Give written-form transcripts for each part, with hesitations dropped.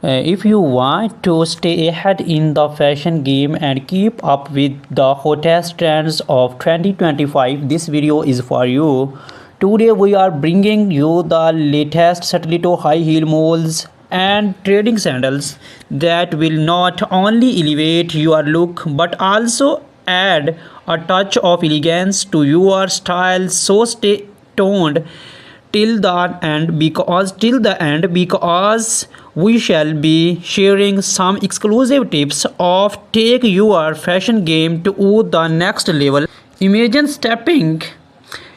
If you want to stay ahead in the fashion game and keep up with the hottest trends of 2025, this video is for you. Today we are bringing you the latest stiletto high heel moles and trading sandals that will not only elevate your look but also add a touch of elegance to your style. So stay tuned till the end because we shall be sharing some exclusive tips of take your fashion game to the next level. Imagine stepping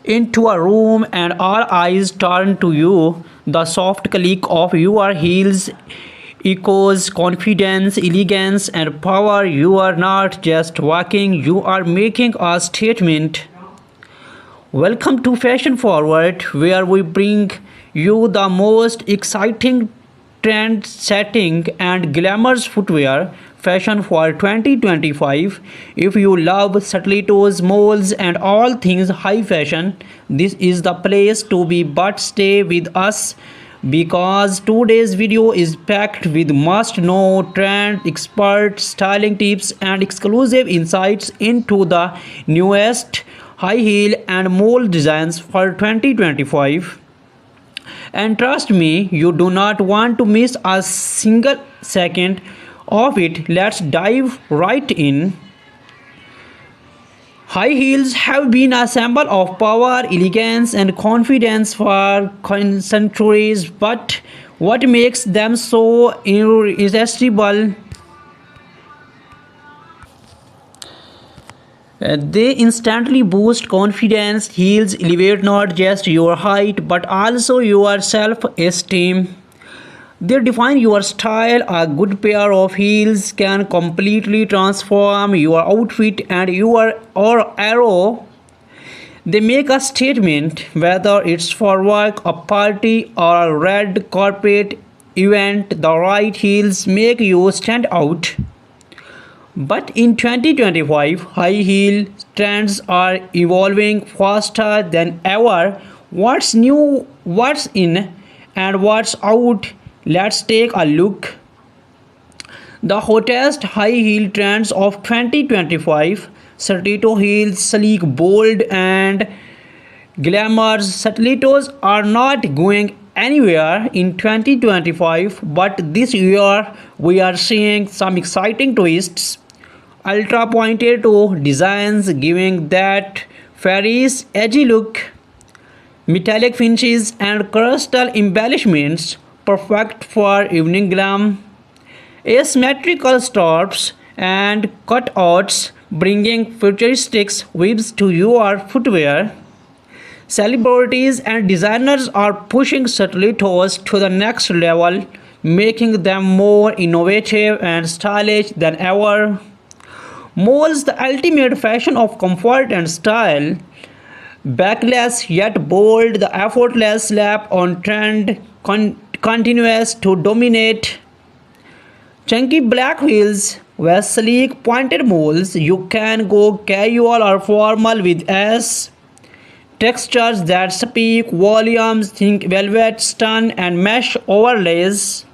into a room and all eyes turn to you. The soft click of your heels echoes confidence, elegance, and power. You are not just walking, you are making a statement. Welcome to Fashion Forward, where we bring you the most exciting trend setting and glamorous footwear fashion for 2025. If you love stilettos, moles, and all things high fashion, this is the place to be. But stay with us because today's video is packed with must know trend expert styling tips and exclusive insights into the newest high heel and mole designs for 2025. And trust me, you do not want to miss a single second of it. Let's dive right in. High heels have been a symbol of power, elegance, and confidence for centuries, but what makes them so irresistible? They instantly boost confidence. Heels elevate not just your height but also your self esteem. They define your style. A good pair of heels can completely transform your outfit and your or arrow. They make a statement whether it's for work, a party, or a red carpet event. The right heels make you stand out. But in 2025, high heel trends are evolving faster than ever. What's new, what's in, and what's out? Let's take a look. The hottest high heel trends of 2025: stiletto heels, sleek, bold, and glamorous. Stilettos are not going anywhere in 2025, but this year we are seeing some exciting twists. Ultra pointed toe designs giving that fairy's edgy look, metallic finishes and crystal embellishments perfect for evening glam, asymmetrical straps and cutouts bringing futuristic whips to your footwear. Celebrities and designers are pushing stilettos to the next level, making them more innovative and stylish than ever. Moles, the ultimate fashion of comfort and style, backless yet bold, the effortless slap on trend continues to dominate. Chunky black heels with sleek pointed moles, you can go casual or formal with S. Textures that speak volumes, think velvet, stun, and mesh overlays.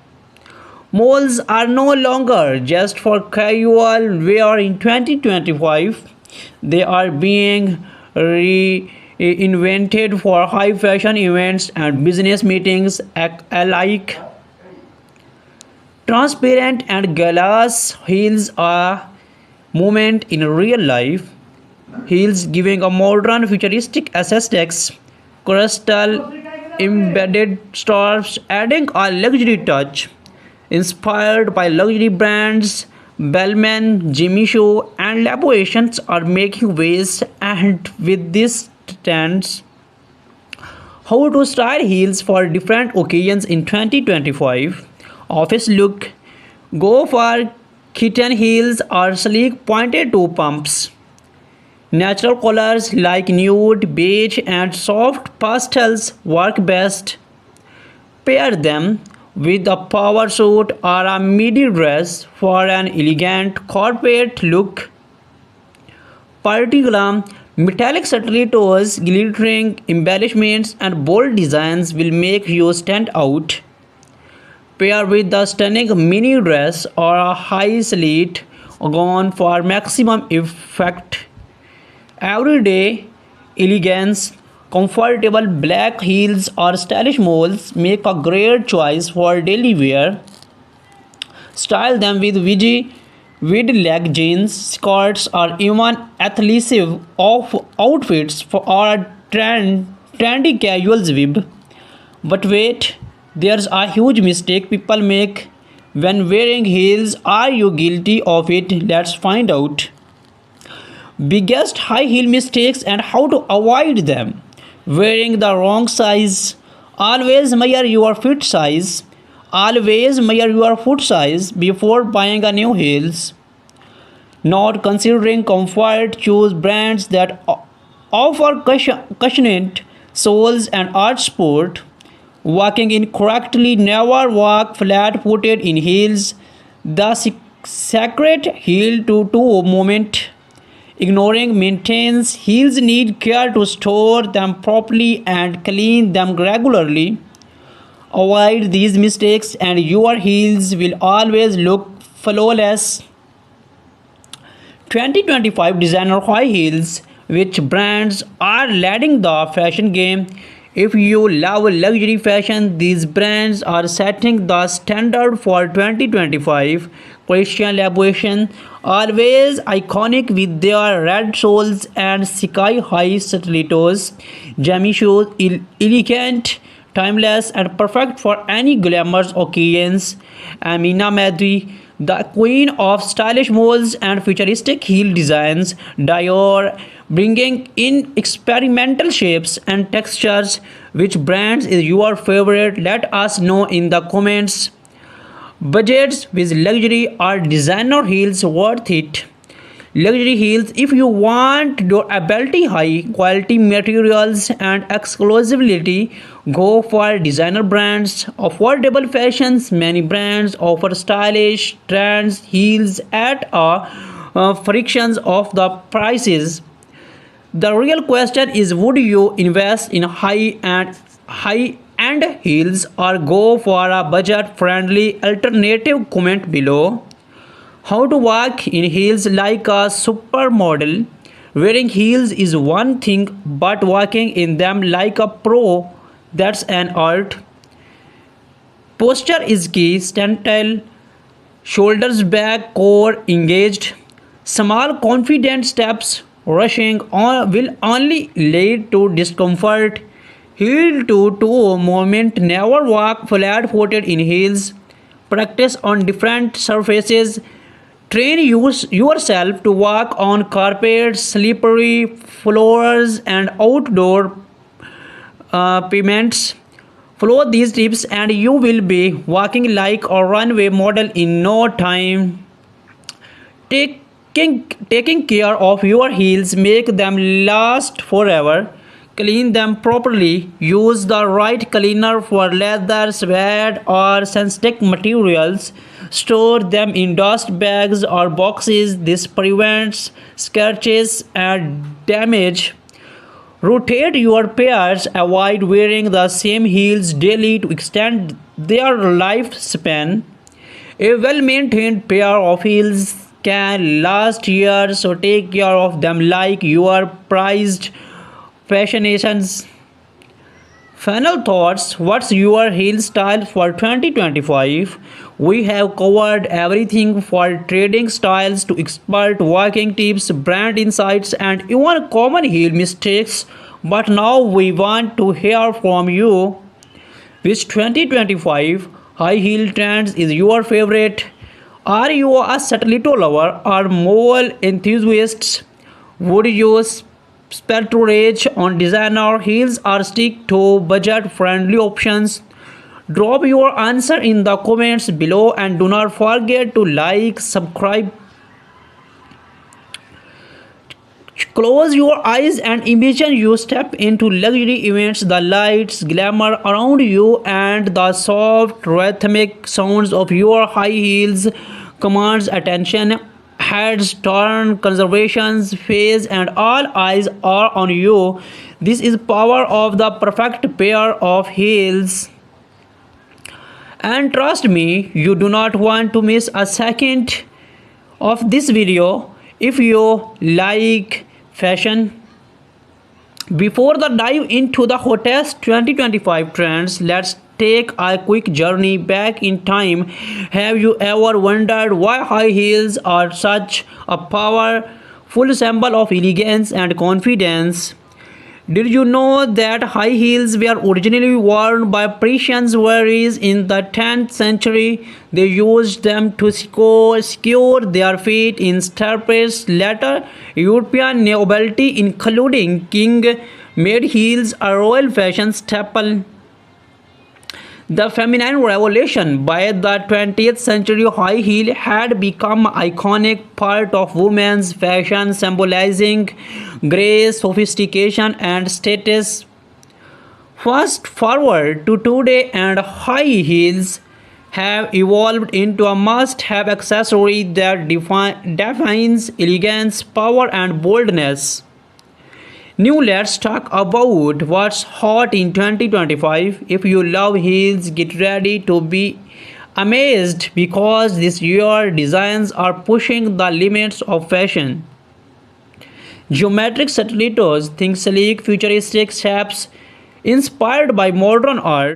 Moles are no longer just for casual wear in 2025. They are being reinvented for high fashion events and business meetings alike. Transparent and glass heels are movement in real life. Heels giving a modern futuristic aesthetics, crystal embedded straps adding a luxury touch. Inspired by luxury brands, Bellman, Jimmy Choo, and Laborations are making waves, and with these trends, how to style heels for different occasions in 2025. Office look, go for kitten heels or sleek pointed toe pumps. Natural colors like nude, beige, and soft pastels work best. Pair them with a power suit or a midi dress for an elegant corporate look. Party glam, metallic stilettos, glittering embellishments, and bold designs will make you stand out. Pair with the stunning mini dress or a high slit gown for maximum effect. Everyday elegance, comfortable black heels or stylish moles make a great choice for daily wear. Style them with leg jeans, skirts, or even athleisure off outfits for our trendy casual vibe. But wait, there's a huge mistake people make when wearing heels. Are you guilty of it? Let's find out. Biggest high heel mistakes and how to avoid them. Wearing the wrong size. Always measure your foot size. Always measure your foot size before buying a new heels. Not considering comfort, choose brands that offer cushioned soles and arch support. Walking incorrectly, never walk flat footed in heels. The sacred heel to toe movement. Ignoring maintenance, heels need care to store them properly and clean them regularly. Avoid these mistakes and your heels will always look flawless. 2025 designer high heels. Which brands are leading the fashion game? If you love luxury fashion, these brands are setting the standard for 2025. Christian Louboutin, always iconic with their red soles and sky-high stilettos. Jamie shoes, elegant, timeless, and perfect for any glamorous occasions. Amina Madri, the queen of stylish molds and futuristic heel designs. Dior, bringing in experimental shapes and textures. Which brands is your favorite? Let us know in the comments. Budgets with luxury or designer heels worth it? Luxury heels, if you want durability, high quality materials, and exclusivity, go for designer brands. Affordable fashions, many brands offer stylish trends heels at a fractions of the prices. The real question is, would you invest in high end heels or go for a budget friendly alternative? Comment below. How to walk in heels like a supermodel. Wearing heels is one thing, but walking in them like a pro, that's an art. Posture is key. Stand tall, shoulders back, core engaged. Small confident steps rushing on will only lead to discomfort. Heel to toe movement. Never walk flat footed in heels. Practice on different surfaces. Train yourself to walk on carpets, slippery floors, and outdoor pavements. Follow these tips, and you will be walking like a runway model in no time. Taking care of your heels make them last forever. Clean them properly. Use the right cleaner for leather, suede, or synthetic materials. Store them in dust bags or boxes. This prevents scratches and damage. Rotate your pairs. Avoid wearing the same heels daily to extend their lifespan. A well-maintained pair of heels can last years, so take care of them like your prized fascinations. Final thoughts. What's your heel style for 2025? We have covered everything for trading styles to expert walking tips, brand insights, and even common heel mistakes. But now we want to hear from you. Which 2025 high heel trends is your favorite? Are you a stiletto lover or mole enthusiast? Would you splurge on designer heels or stick to budget friendly options? Drop your answer in the comments below and do not forget to like, subscribe. Close your eyes and imagine you step into luxury events. The lights, glamour around you, and the soft rhythmic sounds of your high heels commands attention. Heads turn, conservations phase, and all eyes are on you. This is power of the perfect pair of heels. And trust me, you do not want to miss a second of this video if you like fashion. Before the dive into the hottest 2025 trends, let's take a quick journey back in time. Have you ever wondered why high heels are such a powerful symbol of elegance and confidence? Did you know that high heels were originally worn by Persian warriors in the 10th century? They used them to secure their feet in stirrups. Later, European nobility, including king, made heels a royal fashion staple. The feminine revolution. By the 20th century, high heel had become an iconic part of women's fashion, symbolizing grace, sophistication, and status. Fast forward to today, and high heels have evolved into a must-have accessory that defines elegance, power, and boldness. New, let's talk about what's hot in 2025. If you love heels, get ready to be amazed because this year designs are pushing the limits of fashion. Geometric stilettos, think sleek, futuristic shapes inspired by modern art.